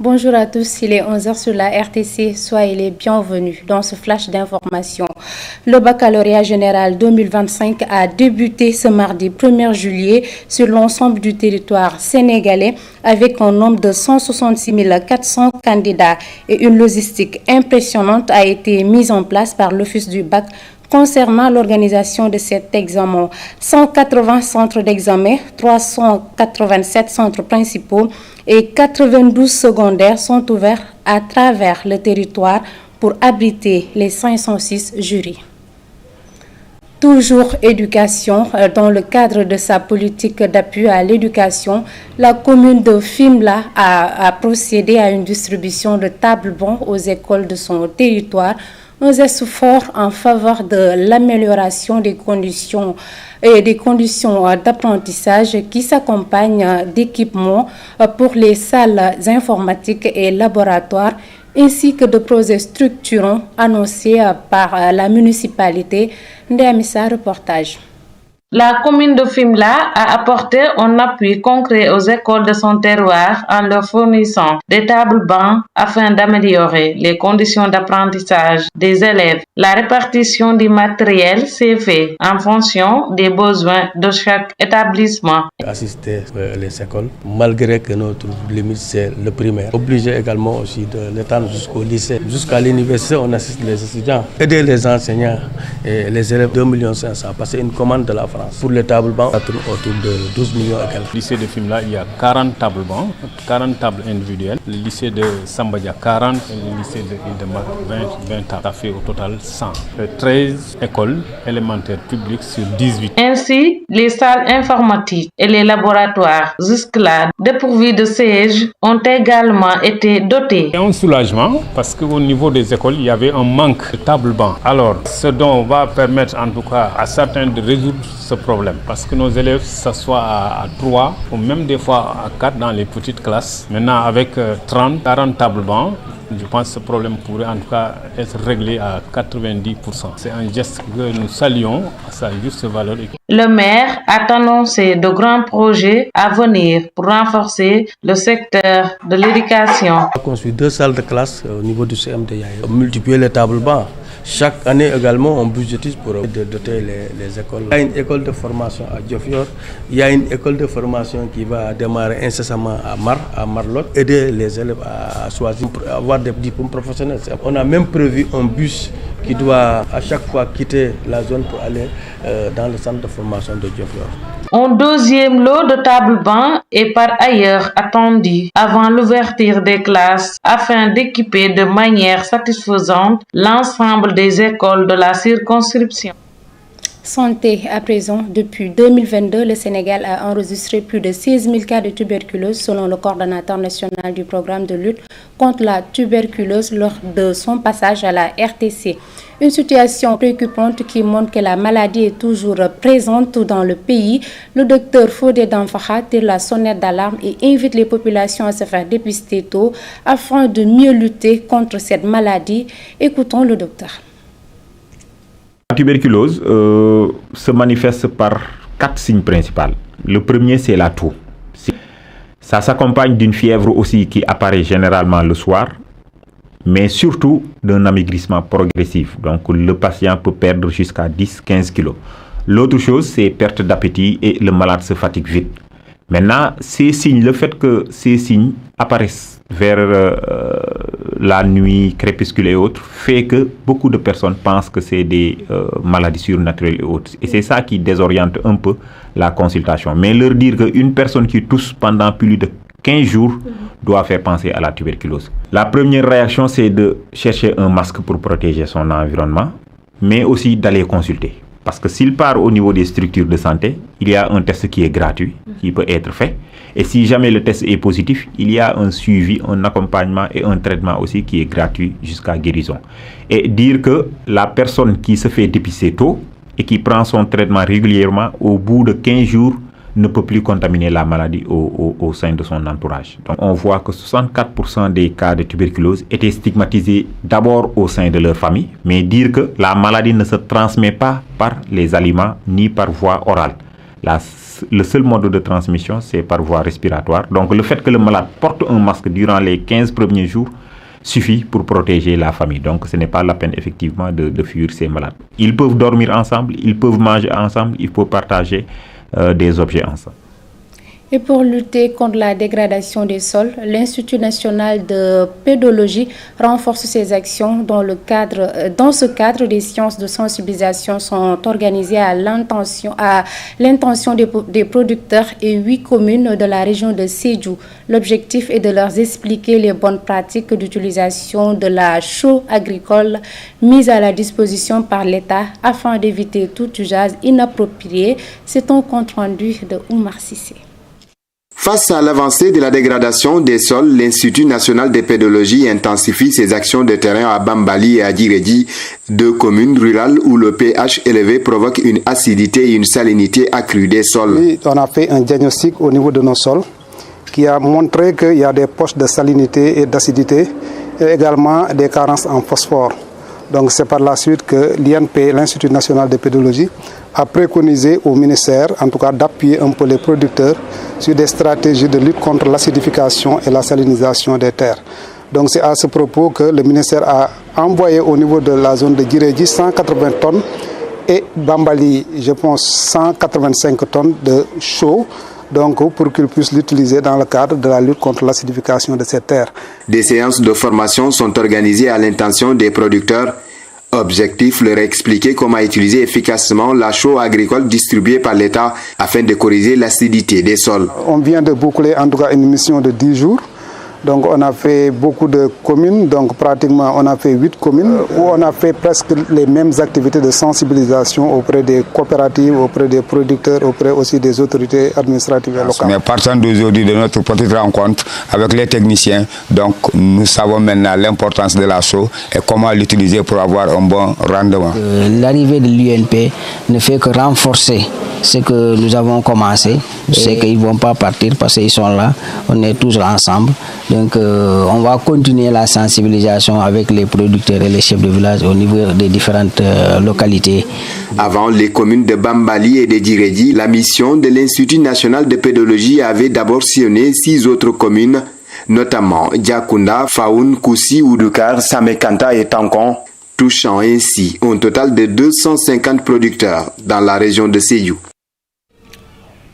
Bonjour à tous, il est 11h sur la RTC, soyez les bienvenus dans ce flash d'information. Le baccalauréat général 2025 a débuté ce mardi 1er juillet sur l'ensemble du territoire sénégalais avec un nombre de 166 400 candidats et une logistique impressionnante a été mise en place par l'Office du bac concernant l'organisation de cet examen. 180 centres d'examen, 387 centres principaux et 92 secondaires sont ouverts à travers le territoire pour abriter les 506 jurys. Toujours éducation, dans le cadre de sa politique d'appui à l'éducation, la commune de Fimela a procédé à une distribution de tables-bancs aux écoles de son territoire, un geste fort en faveur de l'amélioration des conditions d'apprentissage qui s'accompagnent d'équipements pour les salles informatiques et laboratoires ainsi que de projets structurants annoncés par la municipalité. Ndéamissa, reportage. La commune de Fimela a apporté un appui concret aux écoles de son terroir en leur fournissant des tables-bancs afin d'améliorer les conditions d'apprentissage des élèves. La répartition du matériel s'est faite en fonction des besoins de chaque établissement. Assister les écoles, malgré que notre limite c'est le primaire. Obligé également aussi de l'étendre jusqu'au lycée. Jusqu'à l'université, on assiste les étudiants. Aider les enseignants et les élèves 2 500 000 parce que une commande de la France. Pour les tables-bancs, ça tourne autour de 12 millions et quelques. Au lycée de Fimela, il y a 40 tables-bancs, 40 tables individuelles. Le lycée de Sambadia, 40 et le lycée de Île-de-Mar, 20 tables. Ça fait au total 100. 13 écoles élémentaires publiques sur 18. Ainsi, les salles informatiques et les laboratoires, jusque-là dépourvus de sièges, ont également été dotés. Il y a un soulagement parce qu'au niveau des écoles, il y avait un manque de tables-bancs. Alors, ce dont va permettre en tout cas à certains de résoudre ce problème parce que nos élèves s'assoient à 3 ou même des fois à 4 dans les petites classes. Maintenant avec 30, 40 tables-bancs, je pense que ce problème pourrait en tout cas être réglé à 90%. C'est un geste que nous saluons à sa juste valeur. Le maire a annoncé de grands projets à venir pour renforcer le secteur de l'éducation. On a construit 2 salles de classe au niveau du CMD. On a multiplié les tables-bancs. Chaque année également, on budgétise pour doter les écoles. Il y a une école de formation à Diofior. Il y a une école de formation qui va démarrer incessamment à Marlotte. Aider les élèves à choisir pour avoir des diplômes professionnels. On a même prévu un bus qui doit à chaque fois quitter la zone pour aller dans le centre de formation de Diofior. Un deuxième lot de tables-bancs est par ailleurs attendu avant l'ouverture des classes afin d'équiper de manière satisfaisante l'ensemble des écoles de la circonscription. Santé à présent, depuis 2022, le Sénégal a enregistré plus de 16 000 cas de tuberculose selon le coordonnateur national du programme de lutte contre la tuberculose lors de son passage à la RTC. Une situation préoccupante qui montre que la maladie est toujours présente dans le pays. Le docteur Fodé Danfaha tire la sonnette d'alarme et invite les populations à se faire dépister tôt afin de mieux lutter contre cette maladie. Écoutons le docteur. La tuberculose se manifeste par 4 signes principaux. Le premier, c'est la toux. Ça s'accompagne d'une fièvre aussi qui apparaît généralement le soir, mais surtout d'un amaigrissement progressif. Donc le patient peut perdre jusqu'à 10-15 kg. L'autre chose, c'est perte d'appétit et le malade se fatigue vite. Maintenant, ces signes, le fait que ces signes apparaissent vers la nuit, crépuscule et autres, fait que beaucoup de personnes pensent que c'est des maladies surnaturelles et autres. Et c'est ça qui désoriente un peu la consultation. Mais leur dire qu'une personne qui tousse pendant plus de 15 jours doit faire penser à la tuberculose. La première réaction, c'est de chercher un masque pour protéger son environnement, mais aussi d'aller consulter. Parce que s'il part au niveau des structures de santé, il y a un test qui est gratuit, qui peut être fait. Et si jamais le test est positif, il y a un suivi, un accompagnement et un traitement aussi qui est gratuit jusqu'à guérison. Et dire que la personne qui se fait dépister tôt et qui prend son traitement régulièrement, au bout de 15 jours, ne peut plus contaminer la maladie au sein de son entourage. Donc on voit que 64% des cas de tuberculose étaient stigmatisés d'abord au sein de leur famille, mais dire que la maladie ne se transmet pas par les aliments ni par voie orale. le seul mode de transmission, c'est par voie respiratoire. Donc le fait que le malade porte un masque durant les 15 premiers jours suffit pour protéger la famille. Donc ce n'est pas la peine effectivement de fuir ces malades. Ils peuvent dormir ensemble, ils peuvent manger ensemble, ils peuvent partager des objets ensemble. Et pour lutter contre la dégradation des sols, l'Institut national de pédologie renforce ses actions. Dans ce cadre, des séances de sensibilisation sont organisées à l'intention des producteurs et 8 communes de la région de Sédhiou. L'objectif est de leur expliquer les bonnes pratiques d'utilisation de la chaux agricole mise à la disposition par l'État afin d'éviter tout usage inapproprié. C'est un compte rendu de Oumar Sissé. Face à l'avancée de la dégradation des sols, l'Institut national de pédologie intensifie ses actions de terrain à Bambali et à Djiredji, 2 communes rurales où le pH élevé provoque une acidité et une salinité accrue des sols. On a fait un diagnostic au niveau de nos sols qui a montré qu'il y a des poches de salinité et d'acidité et également des carences en phosphore. Donc c'est par la suite que l'INP, l'Institut national de pédologie, a préconisé au ministère, en tout cas d'appuyer un peu les producteurs sur des stratégies de lutte contre l'acidification et la salinisation des terres. Donc c'est à ce propos que le ministère a envoyé au niveau de la zone de Djiredji 180 tonnes et Bambali, je pense, 185 tonnes de chaux, donc pour qu'ils puissent l'utiliser dans le cadre de la lutte contre l'acidification de ces terres. Des séances de formation sont organisées à l'intention des producteurs. Objectif, leur expliquer comment utiliser efficacement la chaux agricole distribuée par l'État afin de corriger l'acidité des sols. On vient de boucler en tout cas une mission de 10 jours. Donc on a fait beaucoup de communes, donc pratiquement on a fait 8 communes où on a fait presque les mêmes activités de sensibilisation auprès des coopératives, auprès des producteurs, auprès aussi des autorités administratives et locales. Mais partant d'aujourd'hui de notre petite rencontre avec les techniciens, donc nous savons maintenant l'importance de la chaux et comment l'utiliser pour avoir un bon rendement. L'arrivée de l'UNP ne fait que renforcer ce que nous avons commencé. C'est qu'ils ne vont pas partir parce qu'ils sont là, on est toujours ensemble. Donc on va continuer la sensibilisation avec les producteurs et les chefs de village au niveau des différentes localités. Avant les communes de Bambali et de Djiredji, la mission de l'Institut national de pédologie avait d'abord sillonné 6 autres communes, notamment Diakounda, Faoun, Koussi, Oudoukar, Samekanta et Tankon, touchant ainsi un total de 250 producteurs dans la région de Sédhiou.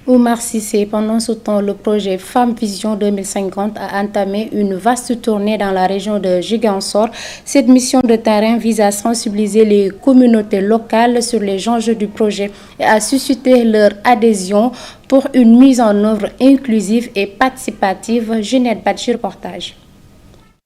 Oumar Sissé, pendant ce temps, le projet Femmes Vision 2050 a entamé une vaste tournée dans la région de Ziguinchor. Cette mission de terrain vise à sensibiliser les communautés locales sur les enjeux du projet et à susciter leur adhésion pour une mise en œuvre inclusive et participative. Jeanette Badji, reportage.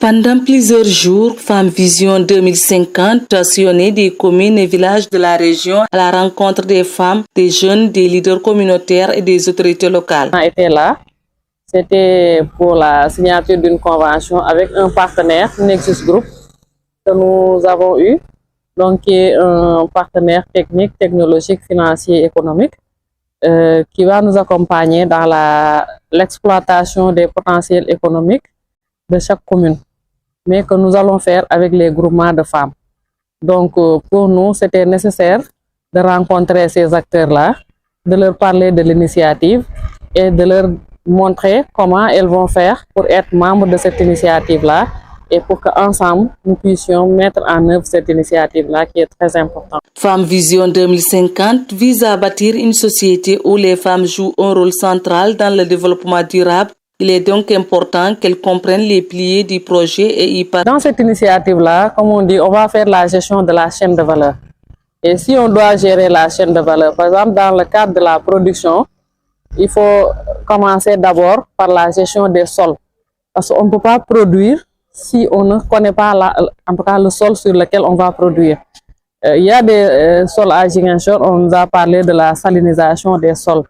Pendant plusieurs jours, Femmes Vision 2050 a sillonné des communes et villages de la région à la rencontre des femmes, des jeunes, des leaders communautaires et des autorités locales. On a été là, c'était pour la signature d'une convention avec un partenaire, Nexus Group, que nous avons eu, donc qui est un partenaire technique, technologique, financier, économique, qui va nous accompagner dans l'exploitation des potentiels économiques de chaque commune, mais que nous allons faire avec les groupements de femmes. Donc pour nous, c'était nécessaire de rencontrer ces acteurs-là, de leur parler de l'initiative et de leur montrer comment elles vont faire pour être membres de cette initiative-là et pour qu'ensemble, nous puissions mettre en œuvre cette initiative-là qui est très importante. Femmes Vision 2050 vise à bâtir une société où les femmes jouent un rôle central dans le développement durable. Il est donc important qu'elles comprennent les piliers du projet et y participent. Dans cette initiative-là, comme on dit, on va faire la gestion de la chaîne de valeur. Et si on doit gérer la chaîne de valeur, par exemple, dans le cadre de la production, il faut commencer d'abord par la gestion des sols. Parce qu'on ne peut pas produire si on ne connaît pas en tout cas le sol sur lequel on va produire. Il y a des sols à Ziguinchor, on nous a parlé de la salinisation des sols.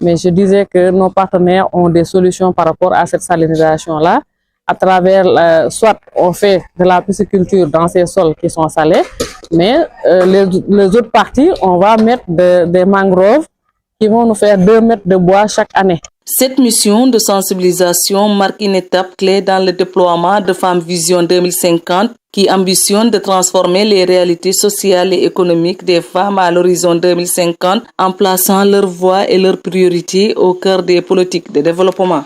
Mais je disais que nos partenaires ont des solutions par rapport à cette salinisation-là. À travers, soit on fait de la pisciculture dans ces sols qui sont salés, mais les autres parties, on va mettre des mangroves qui vont nous faire 2 mètres de bois chaque année. Cette mission de sensibilisation marque une étape clé dans le déploiement de Femmes Vision 2050 qui ambitionne de transformer les réalités sociales et économiques des femmes à l'horizon 2050 en plaçant leurs voix et leurs priorités au cœur des politiques de développement.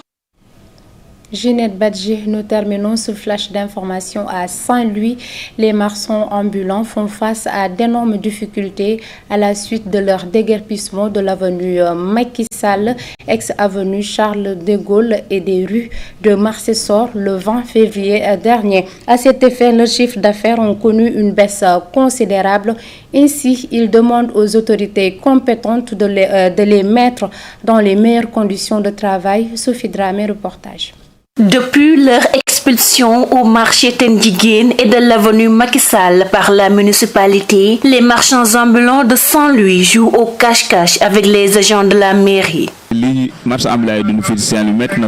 Ginette Badji, nous terminons ce flash d'information à Saint-Louis. Les marchands ambulants font face à d'énormes difficultés à la suite de leur déguerpissement de l'avenue Macky Sall, ex-avenue Charles de Gaulle et des rues de Marseille-Sor le 20 février dernier. À cet effet, leurs chiffres d'affaires ont connu une baisse considérable. Ainsi, ils demandent aux autorités compétentes de les mettre dans les meilleures conditions de travail. Sophie Dramé, reportage. Depuis leur expulsion au marché Tendjiguène et de l'avenue Macky Sall par la municipalité, les marchands ambulants de Saint-Louis jouent au cache-cache avec les agents de la mairie. Les marchands ambulants de Saint-Louis mettent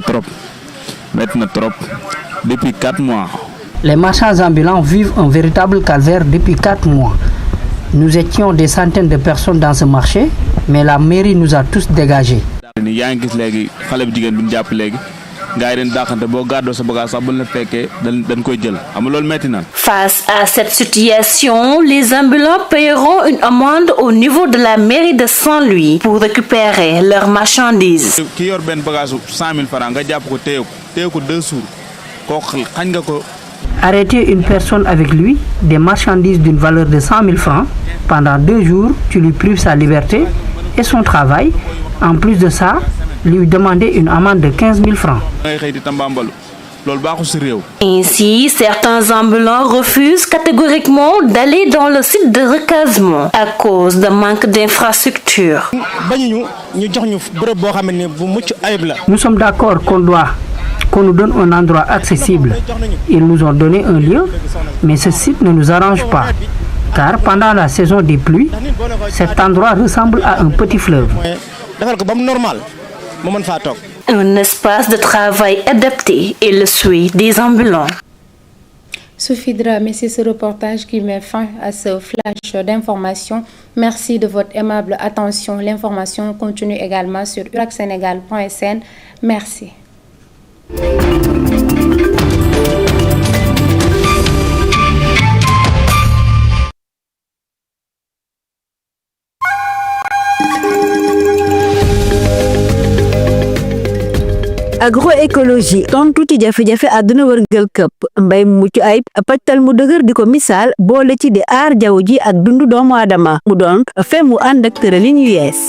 trop depuis 4 mois. Les marchands ambulants vivent un véritable calvaire depuis 4 mois. Nous étions des centaines de personnes dans ce marché, mais la mairie nous a tous dégagés. Face à cette situation, les ambulants paieront une amende au niveau de la mairie de Saint-Louis pour récupérer leurs marchandises. Arrêter une personne avec lui, des marchandises d'une valeur de 100 000 francs, pendant 2 jours, tu lui prives sa liberté et son travail. En plus de ça, lui demander une amende de 15 000 francs. Ainsi, certains ambulants refusent catégoriquement d'aller dans le site de recasement à cause de manque d'infrastructures. Nous sommes d'accord qu'on nous donne un endroit accessible. Ils nous ont donné un lieu, mais ce site ne nous arrange pas. Car pendant la saison des pluies, cet endroit ressemble à un petit fleuve. Un espace de travail adapté est le souhait des ambulants. Sophie Dramé, c'est ce reportage qui met fin à ce flash d'information. Merci de votre aimable attention. L'information continue également sur uracsenegal.sn. Merci. agroécologie tontu ci jafe-jafe àdduna wërngël këpp mbay mu mucc ayib pajtal mu dëgër di ko misaal boole ci di aar jaww ji ak dundu doomu aadama mu doon fe mu ànd ak tëralin yu yees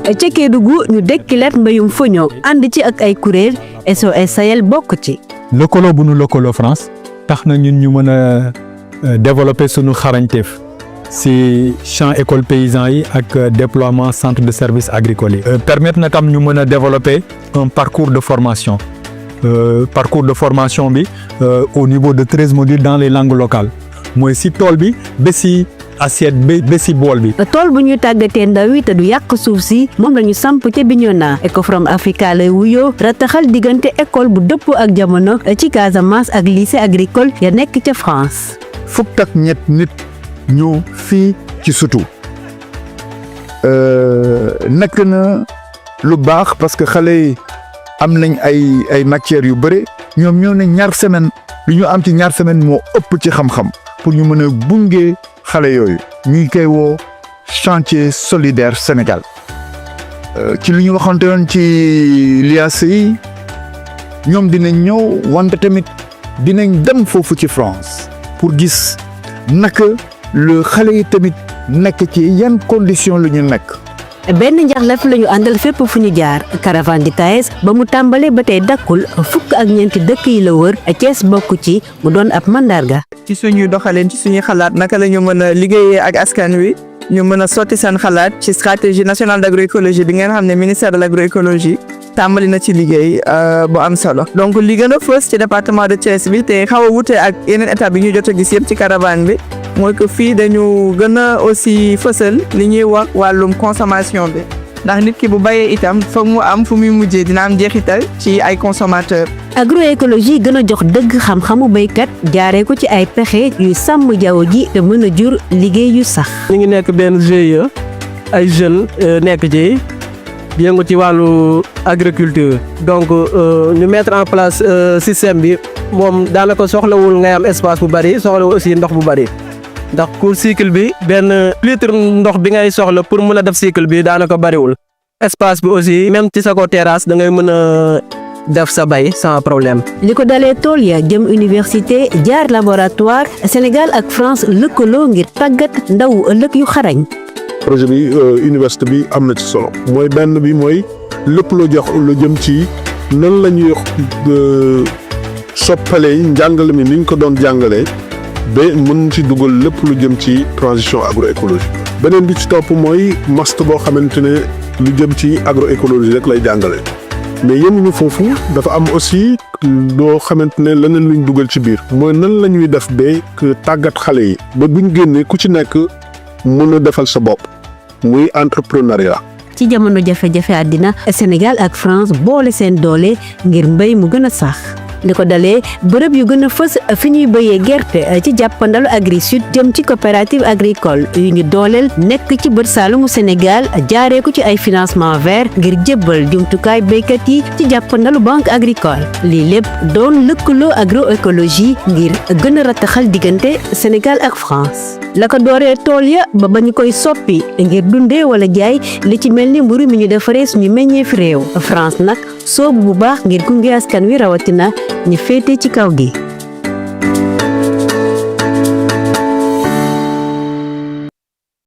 ca Kédougou ñu dekkileet mbayum foño ànd ci ak ay kuréel SOS Sahel bokk ci lëkkaloo bu nu lëkkaloo France tax na ñun ñu mën a développer sunu xarañteef ci champ école paysan yi ak déploiement centre de services agricoles yi permettre na tam ñu mën a développer un parcours de formation bi au niveau de 13 modules dans les langues locales mooy ci tool bi ba ci assiette ba ci bool bi. tool bu ñu tàggatee ndaw yi te du yàq suuf si moom la ñu samp ca Bignona Ecofrom Africa lay wuyoo rataxal diggante école bu dëppoo ak jamono ci Casamance ak lycée agricole ya nekk ca France. fukk ak ñett nit ñëw fii ci sutu nekk na lu baax parce que xale yi am nañ ay matières yu bëri ñoom ñoo ne ñaar semaine lu ñu am ci ñaar semaine moo ëpp ci xam-xam pour ñu mën a bunge xale yooyu ñuy koy woo chantier solidaire Sénégal ci li ñu waxante woon ci liasse yi ñoom dinañ ñëw wante tamit dinañ dem foofu ci France pour gis naka le xale yi tamit nekk ci yan condition la ñu nekk. benn njaxlaf la ñu àndal fépp fu ñu jaar caravane di Taïs ba mu tàmbalee ba tey dakkul fukk ak ñeenti dëkk yi la wër Thiès bokk ci mu doon ab mandarga. ci suñuy doxalin ci suñuy xalaat naka la ñu mën a liggéeyee ak askan wi ñu mën a sotti seen xalaat ci stratégie nationale d'agroécologie bi ngeen xam ne ministère de l'agroécologie tàmbali na ci liggéey bu am solo. donc li gën a fës ci département de Thiès bi te xaw a wute ak yeneen état bi ñu jot a gis yëpp ci caravane bi mooy que fii dañu gën a aussi fësal li ñuy wax wàllum consommation bi ndax nit ki bu bayee itam foog mu am fu muy mujjee dina am jeexital ci ay consommateurs. agroécologie gën a jox dëgg xam-xamu béykat jaaree ko ci ay pexe yuy sàmm jaww ji te mën a jur liggéey yu sax. ñu ngi nekk benn GIE ay jeunes nekk ci yëngu ci wàllu agriculture donc ñu mettre en place système bi moom daanaka soxlawul ngay am espace bu bari soxlawul aussi ndox bu bari ndax pour cycle bi benn litre ndox bi ngay soxla pour mën a def cycle bi daanaka bariwul espace bi aussi même ci sa ko terrasse da ngay mën a def sa bay sans problème. li ko dalee tool ya jëm université jaar laboratoire Sénégal ak France lëkkaloo ngir tàggat ndaw ëllëg yu xarañ. projet bi université bi am na ci solo mooy benn bi mooy lépp loo jox lu jëm ci nan la ñuy soppalee njàngale mi ni ñu ko doon jàngalee ba mën ci dugal lépp lu jëm ci transition agroécologie beneen bi ci topp mooy master boo xamante ne lu jëm ci agroécologie rek lay jàngale mais yemuñu foofu dafa am aussi loo xamante ne leneen luñ dugal ci biir mooy nan la ñuy def ba tàggat xale yi ba buñ génnee ku ci nekk mën a defal sa bopp muy entrepreneuriat. ci jamono jafe-jafe àddina Sénégal ak France boole seen doole ngir mbéy mu gën a sax li ko dalee bërëb yu gën a fës fi ñuy béyee gerte ci jàppandalu Agri Sud jëm ci coopérative agricole yu ñu dooleel nekk ci bët saalumu Sénégal jaaree ko ci ay financement vert ngir jébbal jumtukaay béykat yi ci jàppandalu banque agricole lii lépp doon lëkkaloo agroécologie ngir gën a rataxal diggante Sénégal ak France la ko dooree tool ya ba ñu koy soppi ngir dundee wala jaay li ci mel ni mburu mi ñu defaree suñu meññeef réew France nag soobu bu baax ngir gunge askan wi rawatina ñu féete ci kaw gi